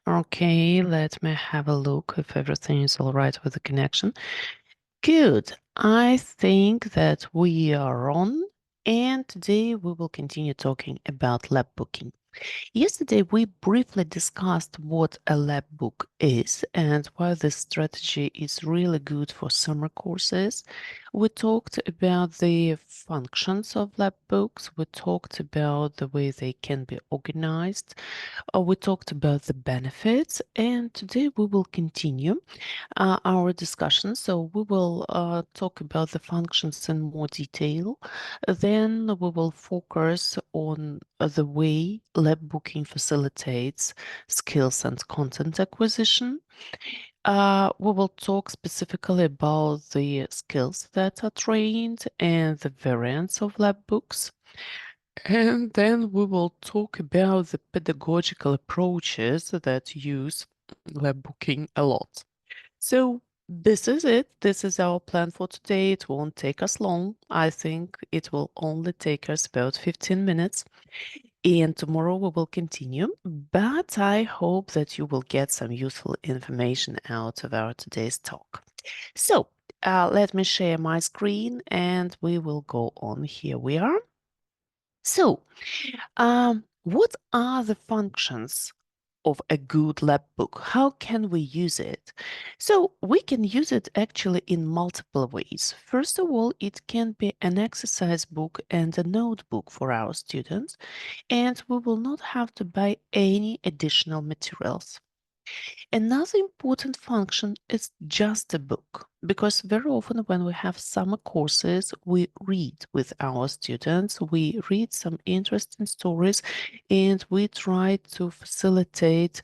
Okay, let me have a look if everything is all right with the connection. Good. I think that we are on, and today we will continue talking about lab booking. Yesterday, we briefly discussed what a lab book is and why this strategy is really good for summer courses. We talked about the functions of lab books. We talked about the way they can be organized. We talked about the benefits, and today we will continue our discussion. So we will talk about the functions in more detail. Then we will focus on the way lab booking facilitates skills and content acquisition. We will talk specifically about the skills that are trained and the variants of lab books. And then we will talk about the pedagogical approaches that use lab booking a lot. So this is it. This is our plan for today. It won't take us long. I think it will only take us about 15 minutes. And tomorrow we will continue. But I hope that you will get some useful information out of our today's talk. So let me share my screen and we will go on. Here we are. So, what are the functions of a good lab book? How can we use it? So we can use it actually in multiple ways. First of all, it can be an exercise book and a notebook for our students, and we will not have to buy any additional materials. Another important function is just a book, because very often when we have summer courses, we read with our students, we read some interesting stories, and we try to facilitate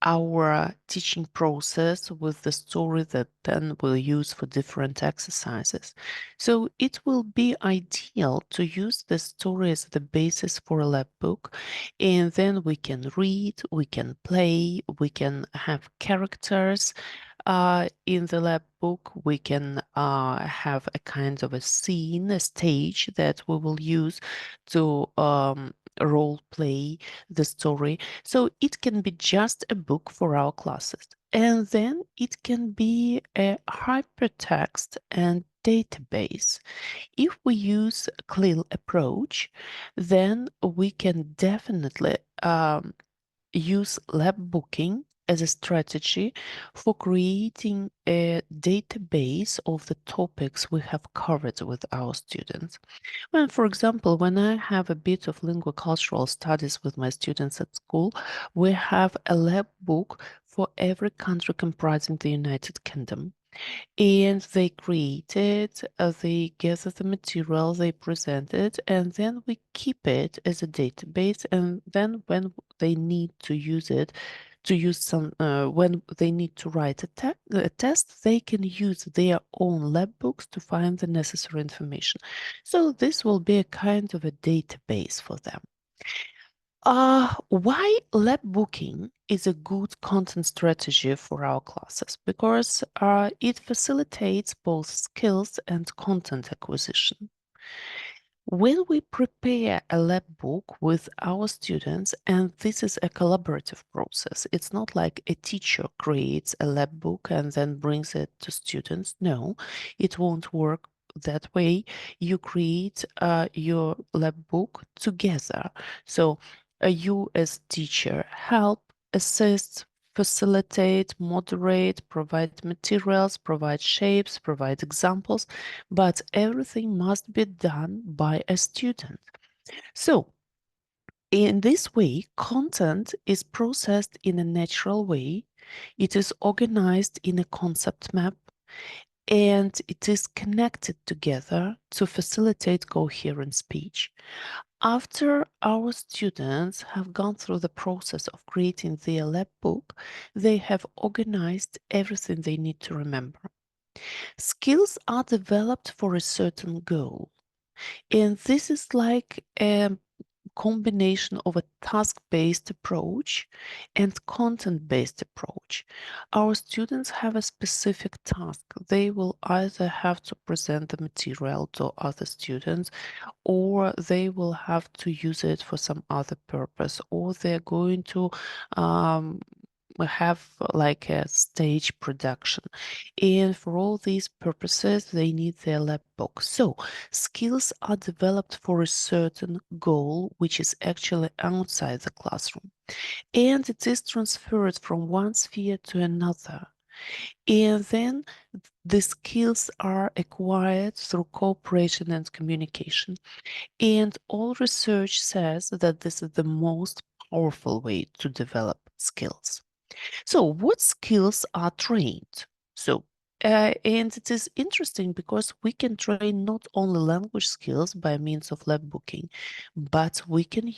our teaching process with the story that then we'll use for different exercises. So it will be ideal to use the story as the basis for a lab book, and then we can read, we can play, we can have characters in the lab book. We can have a kind of a scene, a stage that we will use to role play the story. So it can be just a book for our classes. And then it can be a hypertext and database. If we use a CLIL approach, then we can definitely use lab booking as a strategy for creating a database of the topics we have covered with our students. Well, for example, when I have a bit of linguocultural studies with my students at school, we have a lab book for every country comprising the United Kingdom. And they create it, they gather the material, they present it, and then we keep it as a database. And then when they need to use it, to use some, when they need to write a test, they can use their own lab books to find the necessary information. So this will be a kind of a database for them. Why lab booking is a good content strategy for our classes? Because it facilitates both skills and content acquisition. When we prepare a lab book with our students, and this is a collaborative process, it's not like a teacher creates a lab book and then brings it to students. No, it won't work that way. You create your lab book together. So you as teacher help, assist, facilitate, moderate, provide materials, provide shapes, provide examples, but everything must be done by a student. So in this way, content is processed in a natural way. It is organized in a concept map, and it is connected together to facilitate coherent speech. After our students have gone through the process of creating their lab book, they have organized everything they need to remember. Skills are developed for a certain goal, and this is like a combination of a task-based approach and content-based approach. Our students have a specific task. They will either have to present the material to other students, or they will have to use it for some other purpose, or they're going to have like a stage production. And for all these purposes, they need their lab book. So skills are developed for a certain goal, which is actually outside the classroom. And it is transferred from one sphere to another. And then the skills are acquired through cooperation and communication. And all research says that this is the most powerful way to develop skills. So what skills are trained? So, and it is interesting because we can train not only language skills by means of lab booking, but we can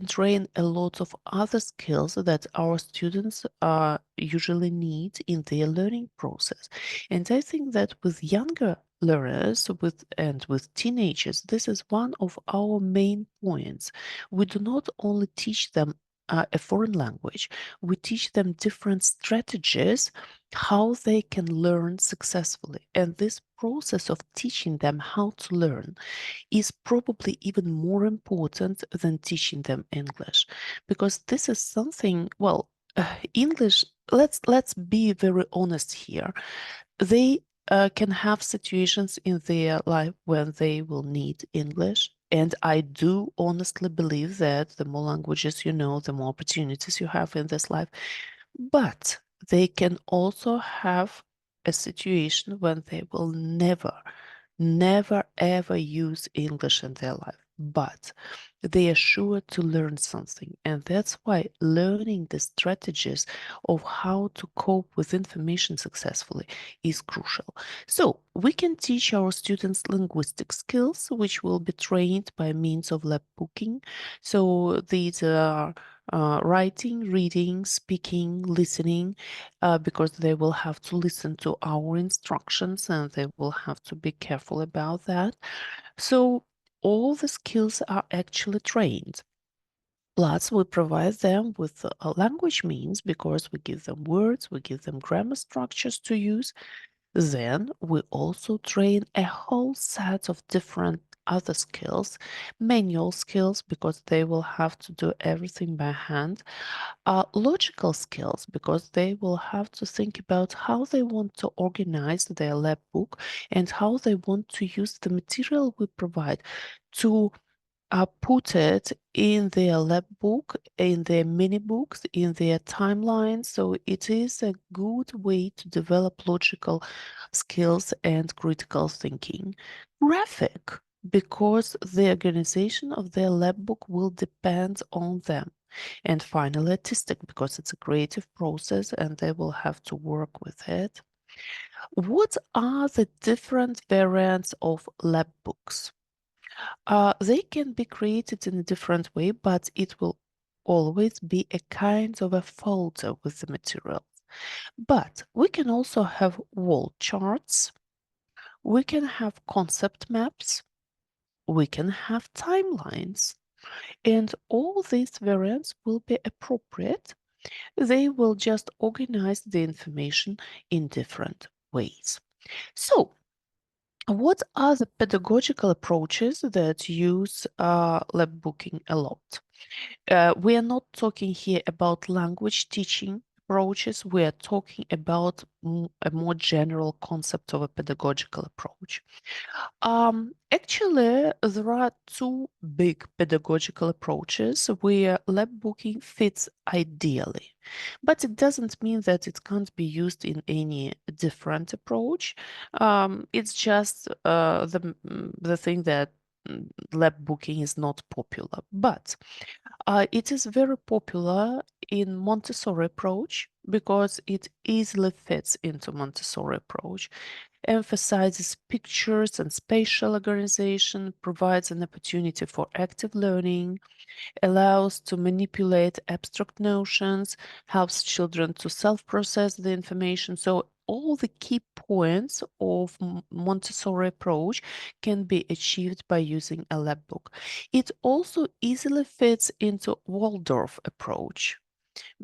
train a lot of other skills that our students usually need in their learning process. And I think that with younger learners and with teenagers, this is one of our main points. We do not only teach them a foreign language, we teach them different strategies how they can learn successfully. And this process of teaching them how to learn is probably even more important than teaching them English, because this is something, well, English, let's be very honest here. They can have situations in their life when they will need English. And I do honestly believe that the more languages you know, the more opportunities you have in this life. But they can also have a situation when they will never ever use English in their life, but they are sure to learn something. And that's why learning the strategies of how to cope with information successfully is crucial. So we can teach our students linguistic skills, which will be trained by means of lab booking. So these are writing, reading, speaking, listening, because they will have to listen to our instructions and they will have to be careful about that. So all the skills are actually trained. Plus, we provide them with language means because we give them words, we give them grammar structures to use. Then we also train a whole set of different other skills, manual skills, because they will have to do everything by hand, logical skills, because they will have to think about how they want to organize their lab book and how they want to use the material we provide to put it in their lab book, in their mini books, in their timeline. So it is a good way to develop logical skills and critical thinking. Graphic, because the organization of their lab book will depend on them. And finally, artistic, because it's a creative process and they will have to work with it. What are the different variants of lab books? They can be created in a different way, but it will always be a kind of a folder with the materials. But we can also have wall charts, we can have concept maps, we can have timelines, and all these variants will be appropriate. They will just organize the information in different ways. So, what are the pedagogical approaches that use lab booking a lot? We are not talking here about language teaching approaches. We are talking about a more general concept of a pedagogical approach. Actually, there are two big pedagogical approaches where lab booking fits ideally, but it doesn't mean that it can't be used in any different approach. It's just the thing that lab booking is not popular, but it is very popular in Montessori approach because it easily fits into Montessori approach, emphasizes pictures and spatial organization, provides an opportunity for active learning, allows to manipulate abstract notions, helps children to self-process the information. So all the key points of Montessori approach can be achieved by using a lab book. It also easily fits into Waldorf approach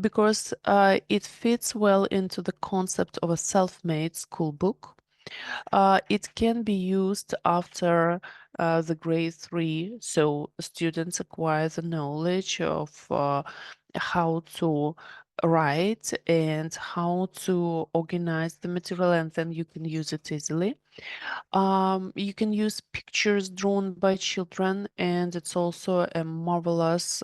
because it fits well into the concept of a self-made school book. It can be used after the grade 3, so students acquire the knowledge of how to write and how to organize the material, and then you can use it easily. You can use pictures drawn by children, and it's also a marvelous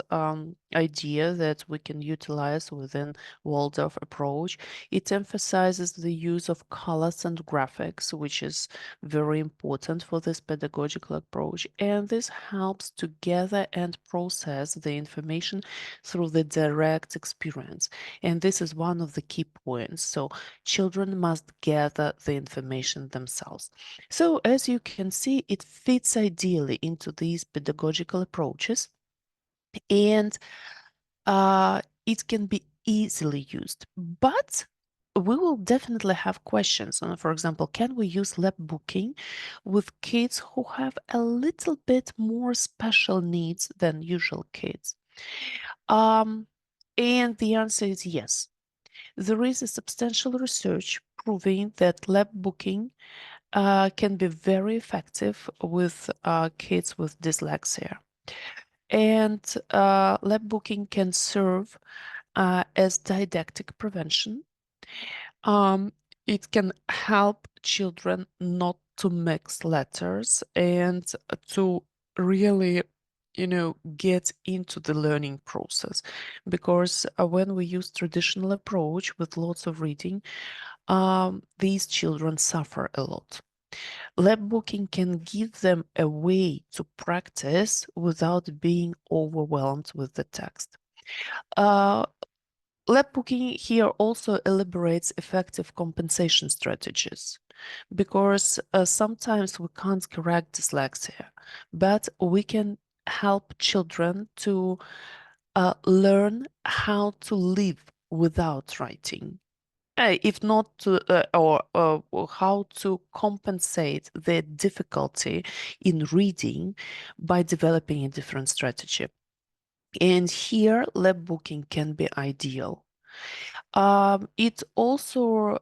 idea that we can utilize within Waldorf approach. It emphasizes the use of colors and graphics, which is very important for this pedagogical approach, and this helps to gather and process the information through the direct experience. And this is one of the key points. So children must gather the information themselves. So as you can see, it fits ideally into these pedagogical approaches, and it can be easily used. But we will definitely have questions. For example, can we use Lapbooking with kids who have a little bit more special needs than usual kids? And the answer is yes. There is a substantial research proving that Lapbooking can be very effective with kids with dyslexia. And Lapbooking can serve as didactic prevention. It can help children not to mix letters and to really get into the learning process, because when we use traditional approach with lots of reading, these children suffer a lot. Lapbooking can give them a way to practice without being overwhelmed with the text. Lapbooking here also elaborates effective compensation strategies, because sometimes we can't correct dyslexia, but we can help children to learn how to live without writing. If not to, or how to compensate their difficulty in reading by developing a different strategy. And here, Lapbooking can be ideal. It also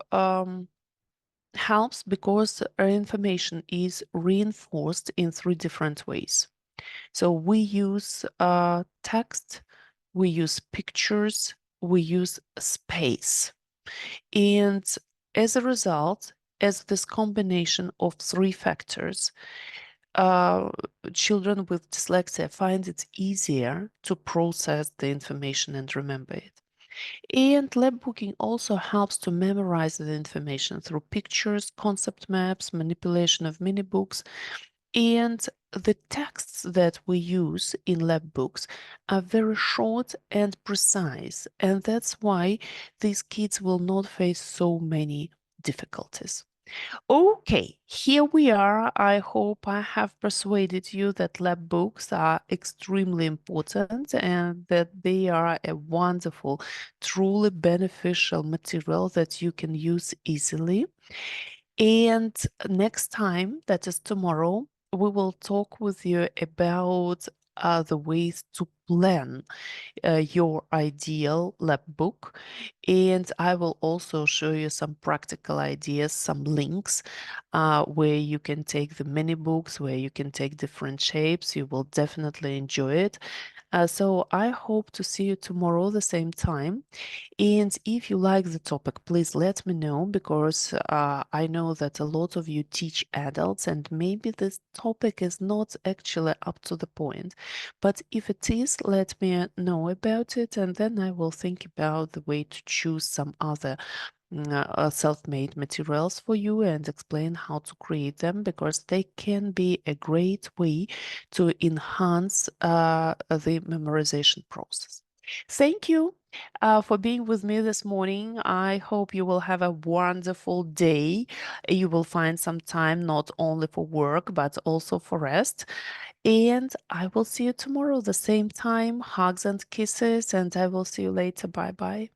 helps because our information is reinforced in 3 different ways. So we use text, we use pictures, we use space. And as a result, as this combination of 3 factors, children with dyslexia find it easier to process the information and remember it. And Lapbooking also helps to memorize the information through pictures, concept maps, manipulation of mini books, and the texts that we use in Lapbooks are very short and precise, and that's why these kids will not face so many difficulties. Okay, here we are. I hope I have persuaded you that Lapbooks are extremely important and that they are a wonderful, truly beneficial material that you can use easily. And next time, that is tomorrow, we will talk with you about the ways to plan your ideal lab book. And I will also show you some practical ideas, some links where you can take the mini books, where you can take different shapes. You will definitely enjoy it. So I hope to see you tomorrow the same time. And if you like the topic, please let me know, because I know that a lot of you teach adults and maybe this topic is not actually up to the point. But if it is, let me know about it, and then I will think about the way to choose some other self-made materials for you and explain how to create them, because they can be a great way to enhance the memorization process. Thank you for being with me this morning. I hope you will have a wonderful day. You will find some time not only for work, but also for rest. And I will see you tomorrow, the same time. Hugs and kisses, and I will see you later. Bye bye.